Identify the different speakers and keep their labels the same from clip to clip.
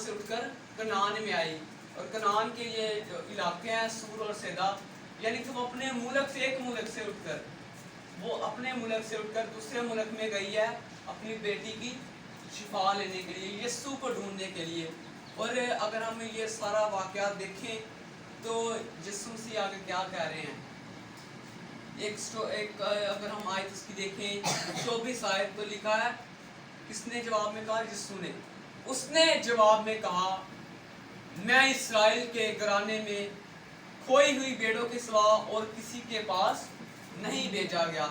Speaker 1: से उठकर कनान में आई, और कनान के ये जो इलाके हैं सूर और सैदा, यानी कि वो अपने मुल्क से, एक मुल्क से उठकर, वो अपने मुल्क से उठकर दूसरे मुल्क में गई है अपनी बेटी की शिफा लेने के लिए, यस्सु को ढूंढने के लिए। और अगर हम ये सारा वाक़या देखें तो यीशु मसीह आगे क्या कह रहे हैं। एक अगर हम आयत इसकी देखें 24 आयत तो लिखा है, किसने जवाब में कहा? यीशु ने। उसने जवाब में कहा, मैं इस्राएल के घराने में खोई हुई भेड़ों के सिवा और किसी के पास नहीं भेजा गया।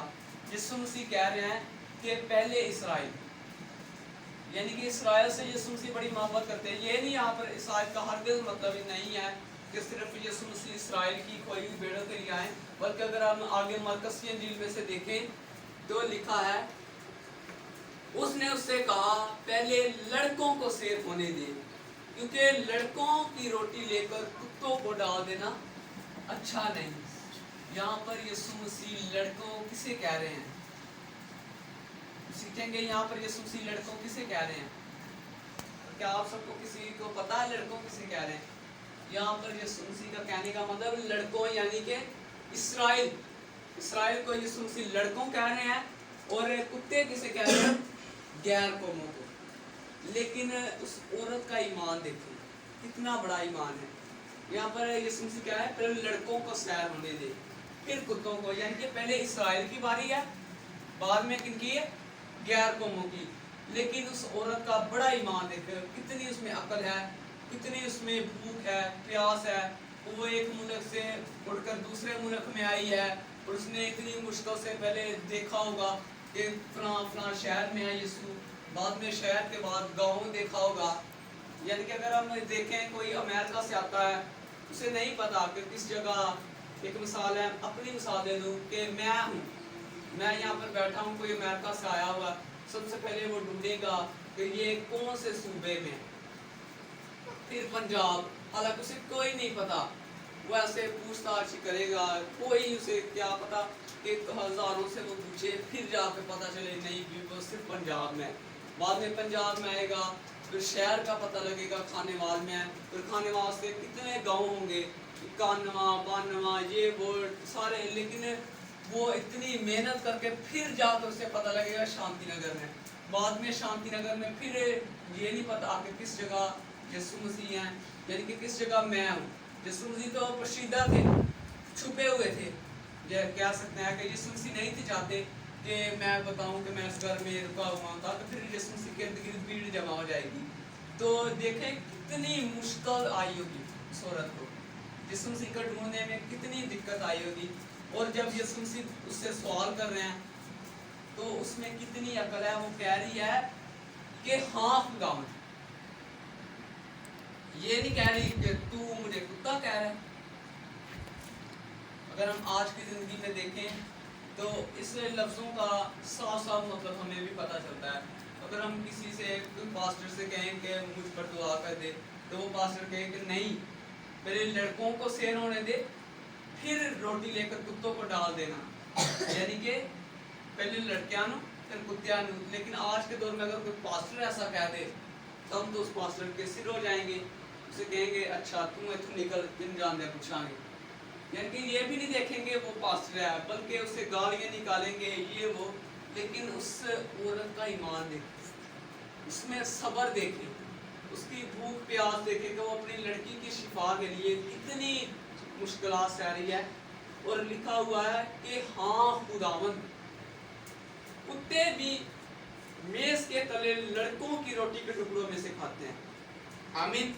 Speaker 1: यीशु मसीह कह रहे हैं कि पहले इस्राएल, यानी कि इस्राएल से यीशु मसीह बड़ी मोहब्बत करते हैं। ये नहीं यहाँ पर इस आयत का हरगिज़ मतलब नहीं है कि सिर्फ यीशु मसीह इस्राएल की खोई हुई भेड़ों के लिए आए, बल्कि अगर हम आगे मरकस की इंजील में से देखें तो लिखा है, उसने उससे कहा, पहले लड़कों को सेफ होने दे, क्योंकि लड़कों की रोटी लेकर कुत्तों को डाल देना अच्छा नहीं। यहाँ पर यीशु मसीह लड़कों किसे कह रहे हैं? सीखेंगे यहाँ पर यीशु मसीह लड़कों किसे कह रहे हैं। क्या आप सबको किसी को पता है लड़कों किसे कह रहे हैं? यहाँ पर यीशु मसीह का कहने का मतलब लड़कों यानी कि इस्राएल, इस्राएल को यीशु मसीह लड़कों कह रहे हैं, और कुत्ते किसे कह रहे हैं? गैर कौमों को। लेकिन उस औरत का ईमान देखिए, कितना बड़ा ईमान है। यहाँ पर यीशु मसीह क्या है, पहले लड़कों को सैर होने दे, फिर कुत्तों को, यानी कि पहले इस्राएल की बारी है, बाद में किनकी है? गैर कौमों की। लेकिन उस औरत का बड़ा ईमान देखो, कितनी उसमें अकल है, कितनी उसमें भूख है, प्यास है। वो एक मुल्क से उड़कर दूसरे मुल्क में आई है, और उसने इतनी मुश्किल से पहले देखा होगा कि फलां शहर में है यीशु, बाद में शहर के बाद गाँव देखा होगा। यानी कि अगर हम देखें कोई अमेरिका से आता है, उसे नहीं पता कि किस जगह, एक मिसाल है, अपनी मिसाल दे दूँ कि मैं यहाँ पर बैठा हूँ, कोई अमेरिका से आया हुआ, सबसे पहले वो ढूंढेगा कि ये कौन से सूबे में, फिर पंजाब, हालांकि उसे कोई नहीं पता, वो ऐसे पूछताछ करेगा, कोई उसे क्या पता कि हज़ारों से वो पूछे, फिर जाकर पता चले नहीं कि वो सिर्फ पंजाब में। बाद में पंजाब में आएगा, फिर शहर का पता लगेगा खानेवाल में है, फिर खानेवाल से कितने गांव होंगे, 91, 92, ये वो सारे। लेकिन वो इतनी मेहनत करके फिर जाकर उसे पता लगेगा शांति नगर में, बाद में शांति नगर में फिर ये नहीं पता कि किस जगह यीशु मसीह हैं, यानी कि किस जगह मैं हूँ। यीशु मसीह तो पोशीदा थे, छुपे हुए थे, ये कह सकते हैं कि यीशु मसीह नहीं थे चाहते कि मैं बताऊं कि मैं इस घर में रुका हुआ था, तो फिर यीशु मसीह के इर्द गिर्द भीड़ जमा हो जाएगी। तो देखें कितनी मुश्किल आई होगी उस औरत को, यीशु मसीह को ढूंढने में कितनी दिक्कत आई होगी। और जब यीशु मसीह उससे सवाल कर रहे हैं तो उसमें कितनी अकल है, वो कह रही है कि हाँ खुदावंद, ये नहीं कह रही कि तू मुझे कुत्ता कह रहा है। अगर हम आज की जिंदगी में देखें तो इस लफ्ज़ों का साफ साफ मतलब हमें भी पता चलता है। अगर हम किसी से, कोई पास्टर से कहें कि मुझ पर दुआ कर दे, तो वो पास्टर कहे कि नहीं, पहले लड़कों को सेर होने दे, फिर रोटी लेकर कुत्तों को डाल देना, यानी कि पहले लड़कियां फिर कुत्तियां। लेकिन आज के दौर में अगर कोई पास्टर ऐसा कह दे तो हम तो उस पास्टर के सिर हो जाएंगे, उसे कहेंगे अच्छा तुम इतने निकल, दिन जान दे पूछाएंगे, यानी कि ये भी नहीं देखेंगे वो पास्टर है, बल्कि उससे गालियाँ निकालेंगे ये वो। लेकिन उस औरत का ईमान देखें, उसमें सब्र देखें, उसकी भूख प्यास देखें कि वो अपनी लड़की की शिफा के लिए कितनी मुश्किलात सह रही है। और लिखा हुआ है कि हाँ खुदावंद, कुत्ते भी मेज के तले लड़कों की रोटी के टुकड़ों में से खाते हैं। आमीन।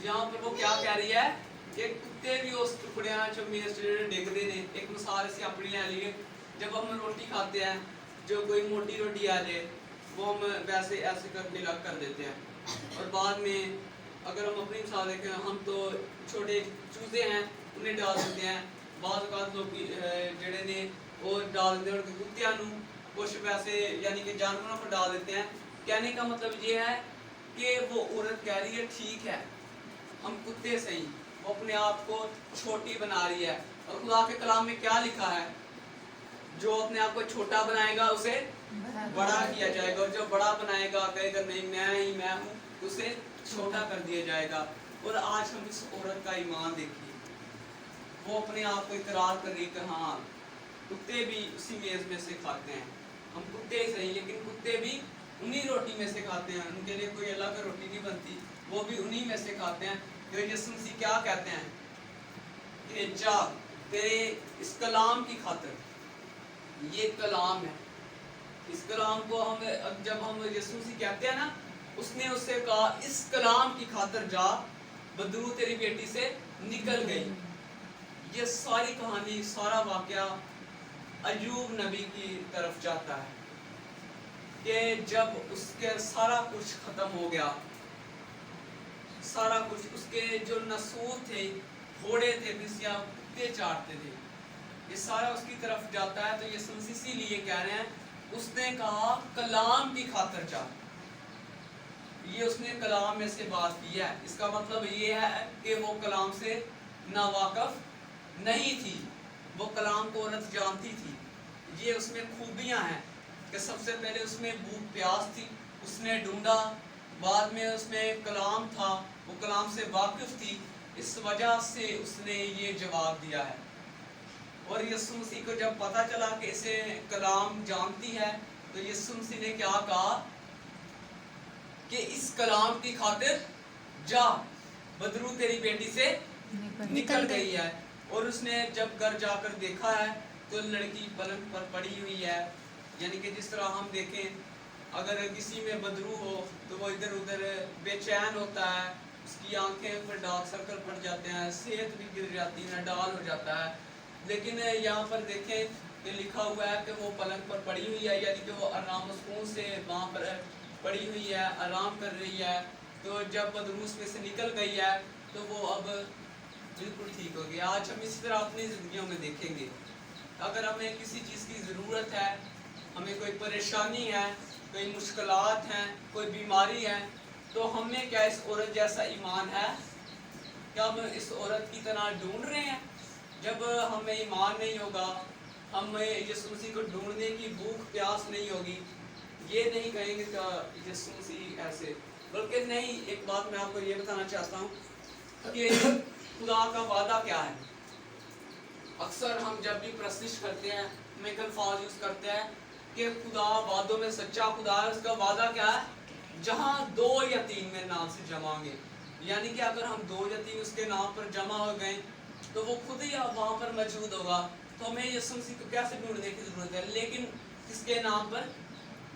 Speaker 1: यहाँ पर वो क्या कह रही है कि कुत्ते भी उस टुकड़े जो मेज डिगते ने। एक मिसाल से अपनी ले लिए, जब हम रोटी खाते हैं, जो कोई मोटी रोटी आ जाए वो हम वैसे ऐसे करके अलग कर देते हैं, और बाद में अगर हम अपनी मिसाल देखें, हम तो छोटे चूजे हैं उन्हें डाल देते हैं, बाद लोग जड़े ने और डाल देते हैं, कुत्तियां कुछ वैसे यानी कि जानवरों को डाल देते हैं। कहने का मतलब ये है कि वो औरत कह रही है ठीक है हम कुत्ते सही, वो अपने आप को छोटी बना रही है। और खुदा के कलाम में क्या लिखा है, जो अपने आप को छोटा बनाएगा उसे बड़ा किया जाएगा, और जो बड़ा बनाएगा कहेगा नहीं मैं ही मैं हूँ, उसे छोटा कर दिया जाएगा। और आज हम इस औरत का ईमान देखिए, वो अपने आप को इकरार कर रही कि हाँ कुत्ते भी उसी मेज़ में से खाते हैं, हम कुत्ते ही सही लेकिन कुत्ते भी उन्हीं रोटी में से खाते हैं, उनके लिए कोई अलग रोटी नहीं बनती, वो भी उन्हीं में से खाते हैं। तो यीशु मसीह क्या कहते हैं कि जा तेरे इस कलाम की खातिर, ये कलाम है, इस कलाम को हम जब हम यीशु मसीह कहते हैं ना, उसने उससे कहा इस कलाम की खातिर जा, बदरू तेरी बेटी से निकल गई। ये सारी कहानी, सारा वाकया अय्यूब नबी की तरफ जाता है कि जब उसके सारा कुछ खत्म हो गया, सारा कुछ, उसके जो नसूर थे, घोड़े थे, बिसिया कुत्ते चाटते थे, ये सारा उसकी तरफ जाता है। तो ये इसीलिए कह रहे हैं, उसने कहा कलाम की खातिर जा, ये उसने कलाम में से बात की है। इसका मतलब ये है कि वो कलाम से नावाकफ नहीं थी, वो कलाम को औरत जानती थी। ये उसमें खूबियां हैं कि सबसे पहले उसमें भूख प्यास थी, उसने ढूंढा, बाद में उसमें कलाम था, वो कलाम से वाकिफ थी, इस वजह से उसने ये जवाब दिया है। और यीशु मसीह को जब पता चला कि इसे कलाम जानती है, तो यीशु मसीह ने क्या कहा कि इस कलाम की खातिर जा, बदरू तेरी बेटी से निकल गई है। और उसने जब घर जाकर देखा है तो लड़की पलंग पर पड़ी हुई है, यानी कि जिस तरह हम देखें अगर किसी में बदरू हो तो वो इधर उधर बेचैन होता है, उसकी आंखें पर डार्क सर्कल पड़ जाते हैं, सेहत भी गिर जाती है, नाडाल हो जाता है। लेकिन यहाँ पर देखें कि लिखा हुआ है कि वो पलंग पर पड़ी हुई है, यानी कि वो आराम सुकून से वहाँ पर पड़ी हुई है, आराम कर रही है। तो जब बदरू में से निकल गई है तो वो अब बिल्कुल ठीक हो गया। आज हम इसी तरह अपनी ज़िंदगियों में देखेंगे, अगर हमें किसी चीज़ की ज़रूरत है, हमें कोई परेशानी है, कोई मुश्किलात हैं, कोई बीमारी है, तो हमें क्या इस औरत जैसा ईमान है? क्या हम इस औरत की तरह ढूंढ रहे हैं? जब हमें ईमान नहीं होगा, हमें यीशु मसीह को ढूंढने की भूख प्यास नहीं होगी, ये नहीं कहेंगे कि यीशु मसीह ऐसे, बल्कि नहीं। एक बात मैं आपको ये बताना चाहता हूँ कि खुदा का वादा क्या है। अक्सर हम जब भी प्रस्तुत करते हैं, हम एक अल्फाज यूज़ करते हैं कि खुदा वादों में सच्चा खुदा है। उसका वादा क्या है? जहाँ 2 या 3 मेरे नाम से जमाओगे, यानी कि अगर हम 2 या 3 उसके नाम पर जमा हो गए तो वो खुद ही वहाँ पर मौजूद होगा। तो हमें यीशु मसीह को कैसे ढूंढने की ज़रूरत है? लेकिन किसके नाम पर?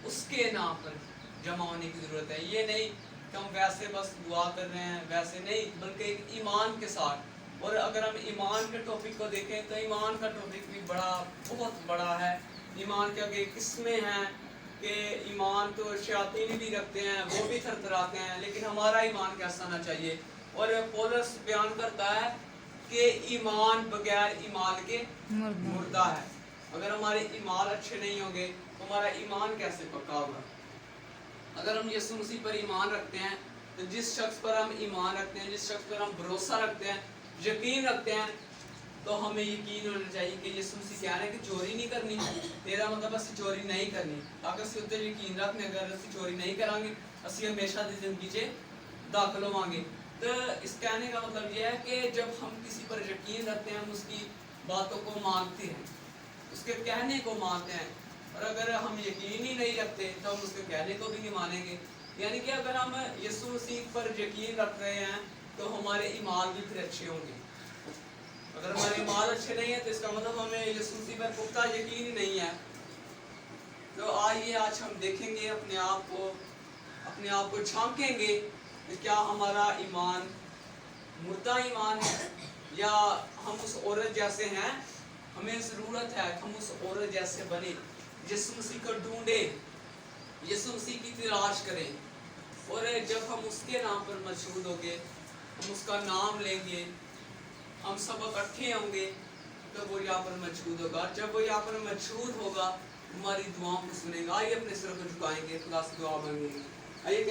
Speaker 1: उसके नाम पर जमा होने की ज़रूरत है। ये नहीं कि हम वैसे बस दुआ कर रहे हैं, वैसे नहीं, बल्कि एक ईमान के साथ। और अगर हम ईमान के टॉपिक को देखें तो ईमान का टॉपिक भी बहुत बड़ा है। ईमान के आगे किस्में हैं कि ईमान तो शयातीन भी रखते हैं, वो भी थरथराते हैं, लेकिन हमारा ईमान कैसा होना चाहिए? और पौलुस बयान करता है कि ईमान बगैर ईमान के मुर्दा है। अगर हमारे ईमान अच्छे नहीं होंगे तो हमारा ईमान कैसे पक्का होगा? अगर हम यीशु मसीह पर ईमान रखते हैं तो जिस शख्स पर हम ईमान रखते हैं, जिस शख्स पर हम भरोसा रखते हैं, यकीन रखते हैं, तो हमें यकीन होना चाहिए कि यीशु मसीह कह रहे हैं कि चोरी नहीं करनी। तेरा मतलब असी चोरी नहीं करनी, अगर असी उत्ते यकीन रखने, अगर असी चोरी नहीं करांगे असी हमेशा की जिंदगी से दाखिल होवांगे। तो इस कहने का मतलब यह है कि जब हम किसी पर यकीन रखते हैं, हम उसकी बातों को मानते हैं, उसके कहने को मानते हैं। और अगर हम यकीन ही नहीं रखते तो हम उसके कहने को भी नहीं मानेंगे। यानी कि अगर हम यीशु मसीह पर यकीन रख रहे हैं तो हमारे ईमान भी फिर अच्छे होंगे। अगर हमारे ईमान अच्छे नहीं है तो इसका मतलब हमें यीशु मसीह पर पुख्ता यकीन ही नहीं है। तो आइए आज हम देखेंगे, अपने आप को झांकेंगे कि क्या हमारा ईमान मुर्दा ईमान है या हम उस औरत जैसे हैं। हमें ज़रूरत है कि हम उस औरत जैसे बने, यीशु मसीह को ढूंढे, यीशु मसीह की तलाश करें। और जब हम उसके नाम पर मशहूर होंगे, हम उसका नाम लेंगे, हम सब इकट्ठे होंगे, तो वो यहाँ पर मौजूद होगा। जब वो यहाँ पर मौजूद होगा, हमारी दुआओं को सुनेगा। आइए अपने सिर को झुकाएंगे, खुदा से दुआ मांगेंगे। आइए